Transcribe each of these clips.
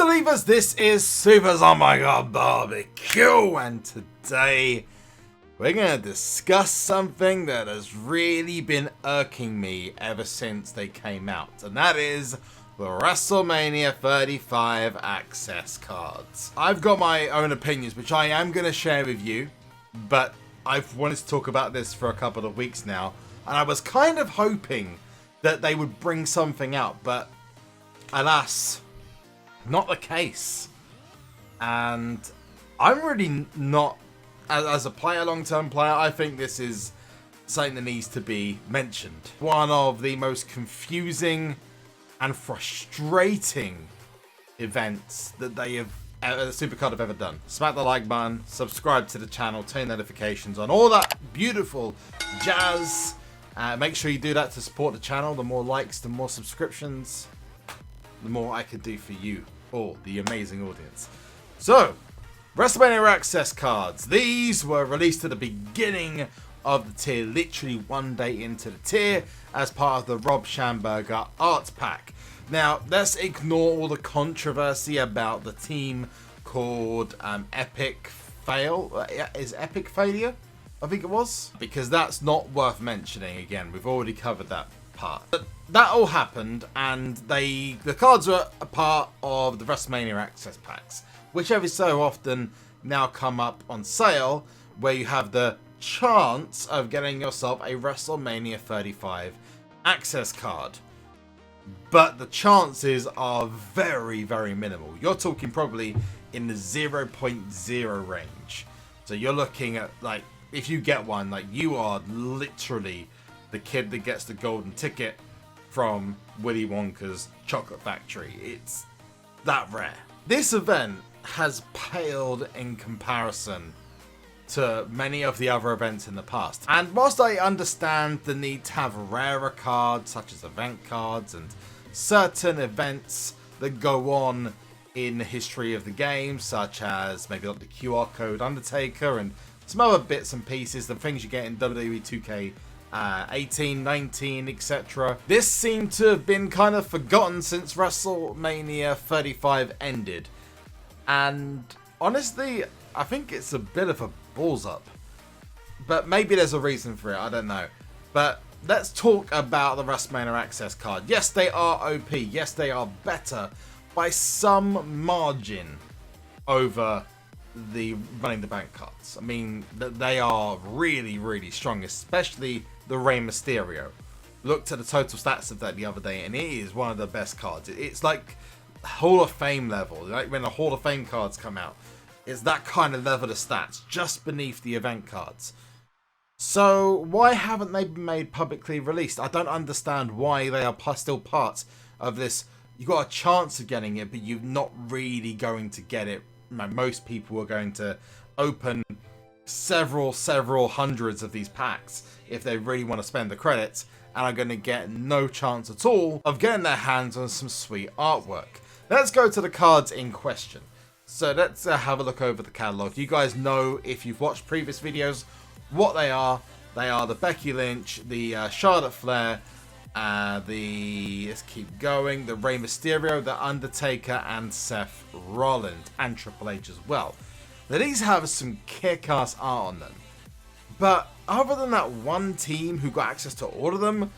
Believers, this is SuperZombGBBQ, and today we're going to discuss something that has really been irking me ever since they came out, and that is the WrestleMania 35 access cards. I've got my own opinions, which I am going to share with you, but I've wanted to talk about this for a couple of weeks now, and I was kind of hoping that they would bring something out, but alas, not the case. And I'm really not, as a player, long-term player, I think this is something that needs to be mentioned. One of the most confusing and frustrating events that they have, SuperCard have ever done. Smack the like button, subscribe to the channel, turn notifications on, all that beautiful jazz. Make sure you do that to support the channel. The more likes, the more subscriptions, the more I could do for you, all the amazing audience. So, WrestleMania access cards. These were released at the beginning of the tier, literally one day into the tier, as part of the Rob Schamberger art pack. Now, let's ignore all the controversy about the team called Epic Fail. Is Epic Failure? I think it was. Because that's not worth mentioning again. We've already covered that part. But that all happened, and the cards were a part of the WrestleMania access packs, which every so often now come up on sale, where you have the chance of getting yourself a WrestleMania 35 access card. But the chances are very, very minimal. You're talking probably in the 0.0 range. So you're looking at, like, if you get one, like, you are literally the kid that gets the golden ticket from Willy Wonka's chocolate factory. It's that rare. This event has paled in comparison to many of the other events in the past. And whilst I understand the need to have rarer cards, such as event cards and certain events that go on in the history of the game, such as maybe like the QR code Undertaker and some other bits and pieces, the things you get in WWE 2K 18, 19, etc. This seemed to have been kind of forgotten since WrestleMania 35 ended. And honestly, I think it's a bit of a balls up. But maybe there's a reason for it, I don't know. But let's talk about the WrestleMania access card. Yes, they are OP. Yes, they are better by some margin over the Running the Bank cards. I mean, they are really, really strong, especially the Rey Mysterio. Looked at the total stats of that the other day, and it is one of the best cards. It's like Hall of Fame level. Like when the Hall of Fame cards come out, it's that kind of level of stats, just beneath the event cards. So why haven't they been made publicly released? I don't understand why they are still part of this. You've got a chance of getting it, but you're not really going to get it. Most people are going to open several hundreds of these packs if they really want to spend the credits, and are going to get no chance at all of getting their hands on some sweet artwork. Let's go to the cards in question. So let's have a look over the catalog. You guys know, if you've watched previous videos, what they are. They are the Becky Lynch, the Charlotte Flair, let's keep going, the Rey Mysterio, the Undertaker, and Seth Rollins, and Triple H as well. Now these have some kick-ass art on them, but other than that one team who got access to all of them,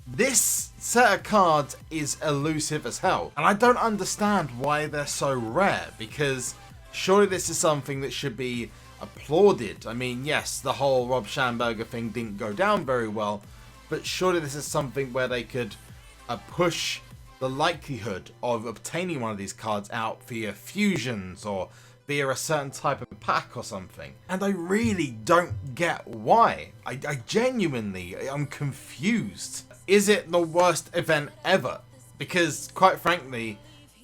this set of cards is elusive as hell. And I don't understand why they're so rare, because surely this is something that should be applauded. I mean, yes, the whole Rob Schamberger thing didn't go down very well, but surely this is something where they could push the likelihood of obtaining one of these cards out via fusions or via a certain type of pack or something. And I really don't get why. I genuinely am confused. Is it the worst event ever? Because quite frankly,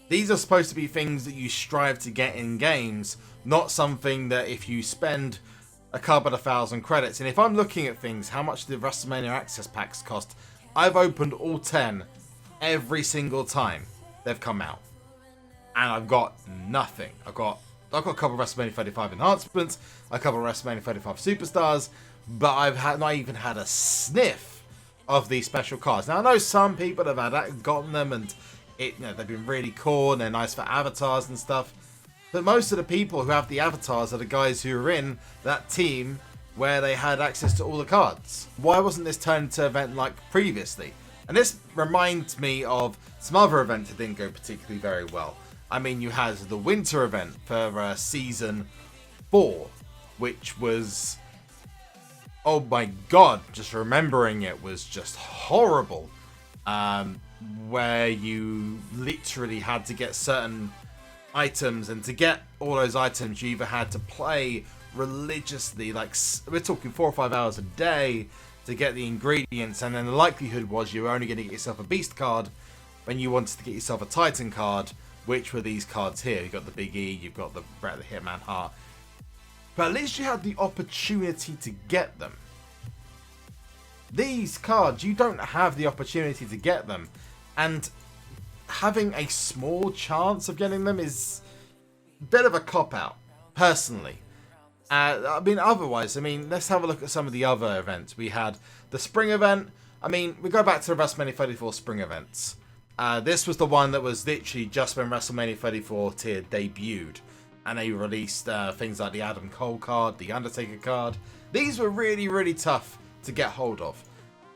these are supposed to be things that you strive to get in games, not something that if you spend a couple of 1,000 credits. And if I'm looking at things, how much the WrestleMania access packs cost, I've opened all 10 every single time they've come out, and I've got nothing. I've got a couple of WrestleMania 35 enhancements, a couple of WrestleMania 35 superstars, but I've not even had a sniff of these special cards. Now I know some people have gotten them, and they've been really cool and they're nice for avatars and stuff. But most of the people who have the avatars are the guys who are in that team where they had access to all the cards. Why wasn't this turned into an event like previously? And this reminds me of some other events that didn't go particularly very well. I mean, you had the winter event for Season 4, which was, oh my god, just remembering it was just horrible. Where you literally had to get certain items, and to get all those items you either had to play religiously, like we're talking 4 or 5 hours a day to get the ingredients, and then the likelihood was you were only going to get yourself a beast card when you wanted to get yourself a titan card, which were these cards here. You've got the Big E, you've got the Bret the Hitman Hart, but at least you had the opportunity to get them. These cards, you don't have the opportunity to get them, and having a small chance of getting them is a bit of a cop-out, personally. Otherwise, let's have a look at some of the other events. We had the spring event. We go back to the WrestleMania 34 spring events. This was the one that was literally just when WrestleMania 34 tier debuted. And they released things like the Adam Cole card, the Undertaker card. These were really, really tough to get hold of.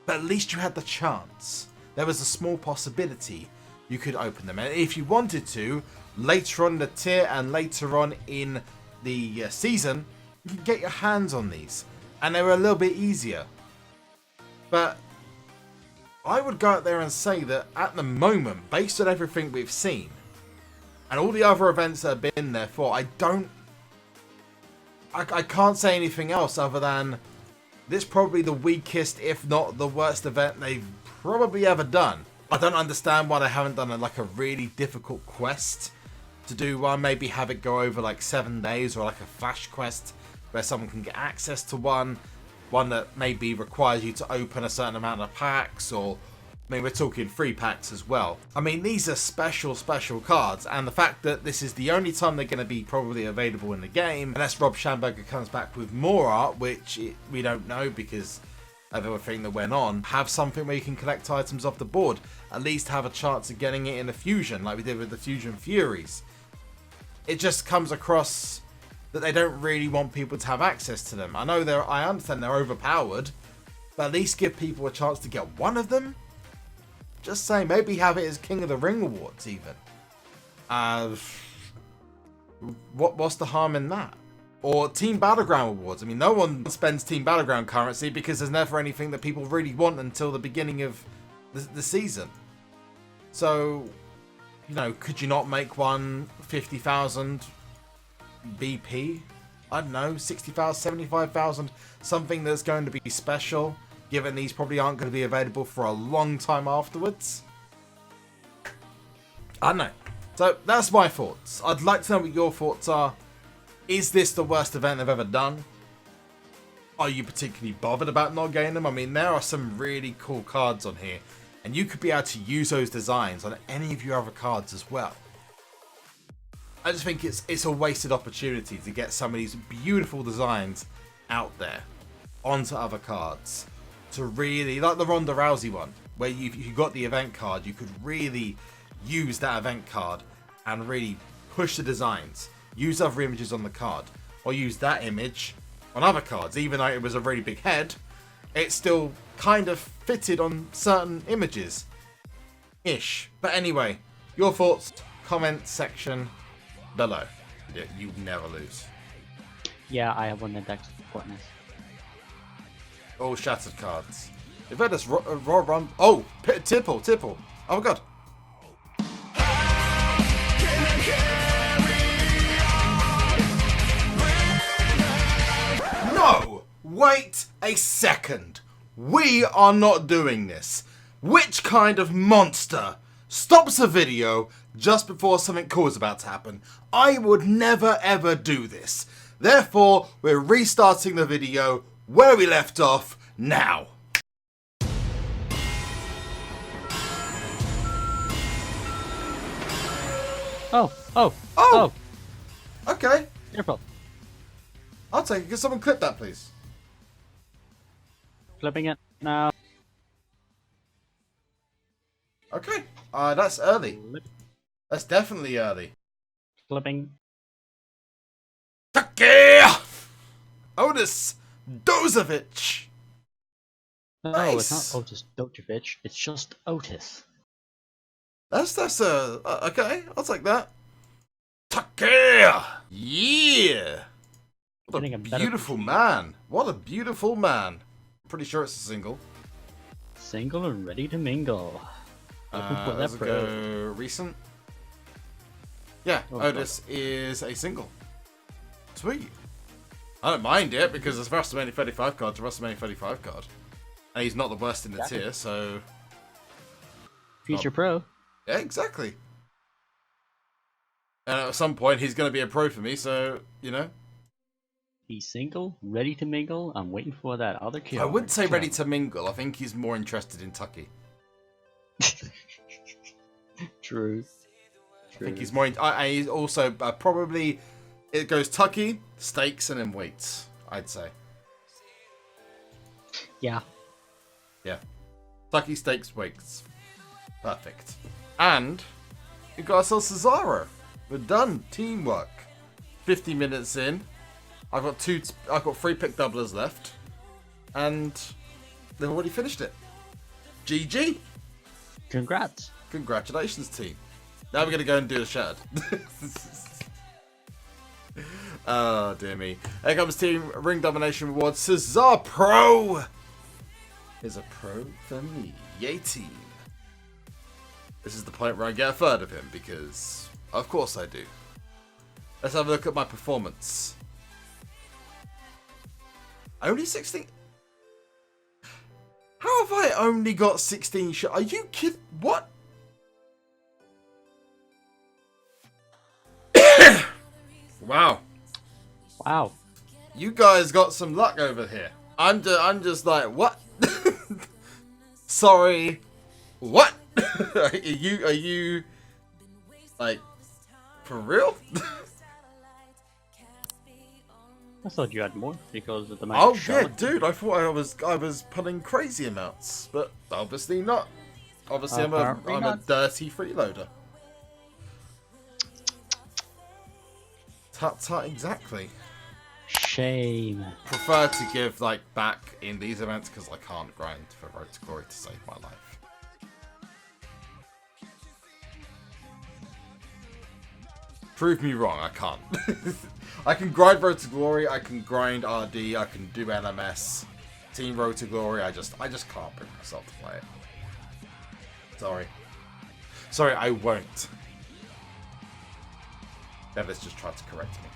But at least you had the chance. There was a small possibility you could open them. And if you wanted to, later on in the tier and later on in the season, you could get your hands on these. And they were a little bit easier. But I would go out there and say that at the moment, based on everything we've seen, and all the other events that have been there for, I can't say anything else other than this is probably the weakest, if not the worst event they've probably ever done. I don't understand why they haven't done a really difficult quest to do one. Maybe have it go over like 7 days, or like a flash quest where someone can get access to one that maybe requires you to open a certain amount of packs, or we're talking 3 packs as well. These are special cards, and the fact that this is the only time they're going to be probably available in the game, unless Rob Schamberger comes back with more art, which we don't know because of everything that went on. Have something where you can collect items off the board, at least have a chance of getting it in a fusion like we did with the Fusion Furies. It just comes across that they don't really want people to have access to them. I understand they're overpowered, but at least give people a chance to get one of them. Just saying, maybe have it as King of the Ring awards even. What's the harm in that? Or Team Battleground awards. No one spends Team Battleground currency because there's never anything that people really want until the beginning of the season. So, could you not make one 50,000 BP? I don't know, 60,000, 75,000, something that's going to be special, given these probably aren't going to be available for a long time afterwards. I don't know. So that's my thoughts. I'd like to know what your thoughts are. Is this the worst event they've ever done? Are you particularly bothered about not getting them? There are some really cool cards on here, and you could be able to use those designs on any of your other cards as well. I just think it's a wasted opportunity to get some of these beautiful designs out there onto other cards. To really, like the Ronda Rousey one, where if you got the event card, you could really use that event card and really push the designs. Use other images on the card, or use that image on other cards. Even though it was a really big head, it still kind of fitted on certain images. Ish. But anyway, your thoughts, comment section below. Yeah, you never lose. Yeah, I have one index Fortnite. All shattered cards. You've had this raw run. Oh, Tipple. Oh god. No! Wait a second. We are not doing this. Which kind of monster stops a video just before something cool is about to happen? I would never ever do this. Therefore, we're restarting the video where we left off now. Oh. Okay. Careful. I'll take it. Can someone clip that, please? Flipping it now. Okay. That's early. Flip, That's definitely early. flipping. Taki! Otis Dozovic. No, Nice. it's not Otis Dojovic. It's just Otis. That's okay. I'll take that. Taki! Yeah. What a Getting a better beautiful position. man. What a beautiful man. Pretty sure it's a single. Single and ready to mingle. Looking for that Let's pro. go recent. Yeah, Oh, Otis is a single. Sweet. I don't mind it because it's WrestleMania 35 card to WrestleMania 35 card. And he's not the worst in the Exactly. tier, so... Future pro. Yeah, exactly. And at some point, he's going to be a pro for me, so, you know. He's single, ready to mingle. I'm waiting for that other kid. I wouldn't say ready to mingle. I think he's more interested in Tucky. True. I think he's more... he's also probably... It goes Tucky, stakes, and then weights, I'd say. Yeah. Yeah. Tucky, stakes, weights. Perfect. And we got ourselves Cesaro. We're done. Teamwork. 50 minutes in. I've got 3 pick doublers left. And they've already finished it. GG. Congrats. Congratulations, team. Now we're going to go and do the shed. Oh, dear me. Here comes Team Ring Domination Rewards. Cesar Pro is a pro for me. Yay, team. This is the point where I get a third of him because, of course, I do. Let's have a look at my performance. Only 16? How have I only got 16 shots? Are you kidding? What? Wow. Wow. You guys got some luck over here. I'm just like, what? Sorry. What? Are you like for real? I thought you had more because of the match. Oh yeah, dude. I thought I was pulling crazy amounts, but obviously not. Obviously, I'm Apparently a not. dirty freeloader. Tut, exactly. Shame. Prefer to give like back in these events because I can't grind for Road to Glory to save my life. Prove me wrong, I can't. I can grind Road to Glory, I can grind RD, I can do LMS. Team Road to Glory, I just can't bring myself to play it. Sorry. Sorry, I won't. Devis just tried to correct me.